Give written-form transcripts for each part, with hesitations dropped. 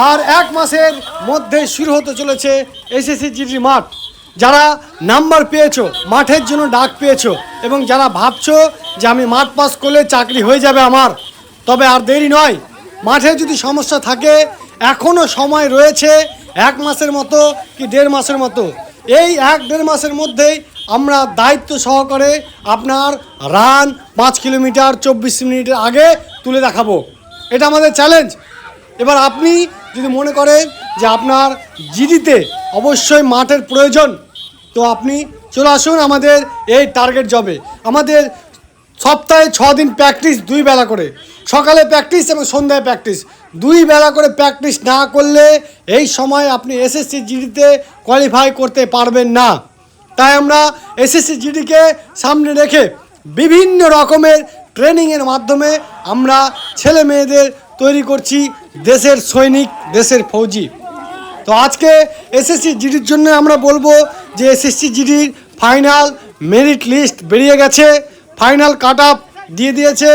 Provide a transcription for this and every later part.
আর এক মাসের মধ্যে শুরু হতে চলেছে এসএসসি জিডি মাঠ। যারা নাম্বার পেয়েছো, মাঠের জন্য ডাক পেয়েছো এবং যারা ভাবছো যে আমি মাঠ পাস করলে চাকরি হয়ে যাবে আমার, তবে আর দেরি নয়। মাঠে যদি সমস্যা থাকে এখনও সময় রয়েছে, 1 মাসের মতো কি 1.5 মাসের মতো। এই 1-1.5 মাসের মধ্যেই আমরা দায়িত্ব সহকারে আপনার রান 5 কিলোমিটার 24 মিনিটের আগে তুলে দেখাবো। এটা আমাদের চ্যালেঞ্জ। এবার আপনি যদি মনে করেন যে আপনার জিডিতে অবশ্যই মাঠের প্রয়োজন, তো আপনি চলে আসুন আমাদের এই টার্গেট জবে। আমাদের সপ্তাহে 6 দিন প্র্যাকটিস, 2 বেলা করে, সকালে প্র্যাকটিস এবং সন্ধ্যায় প্র্যাকটিস। 2 বেলা করে প্র্যাকটিস না করলে এই সময় আপনি এসএসসি জিডিতে কোয়ালিফাই করতে পারবেন না। তাই আমরা এসএসসি জিডিকে সামনে রেখে বিভিন্ন রকমের ট্রেনিংয়ের মাধ্যমে আমরা ছেলে মেয়েদের তৈরি করছি দেশের সৈনিক, দেশের ফৌজি। তো আজকে এসএসসি জিডির জন্য আমরা বলবো যে এসএসসি জিডির ফাইনাল মেরিট লিস্ট বেরিয়ে গেছে, ফাইনাল কাট আপ দিয়ে দিয়েছে।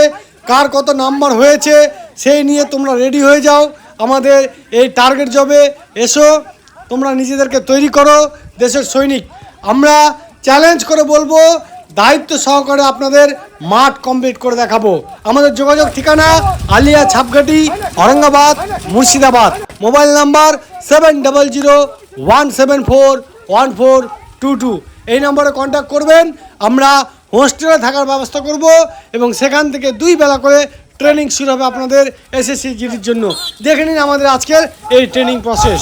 কার কত নাম্বার হয়েছে সেই নিয়ে তোমরা রেডি হয়ে যাও। আমাদের এই টার্গেট জবে এসো, তোমরা নিজেদেরকে তৈরি করো দেশের সৈনিক। আমরা চ্যালেঞ্জ করে বলবো, দায়িত্ব সহকারে আপনাদের মাঠ কমপ্লিট করে দেখাবো। আমাদের যোগাযোগ ঠিকানা আলিয়া ছাপঘাটি, औरंगाबाद, মুর্শিদাবাদ। Mobile number 7001741422। এই নম্বরে কন্ট্যাক্ট করবেন। আমরা হোস্টেলে থাকার ব্যবস্থা করব এবং সেখান থেকে 2 বেলা করে ট্রেনিং শুরু হবে আপনাদের এসএসসি জিডির জন্য। দেখে নিন আমাদের আজকের এই ট্রেনিং প্রসেস।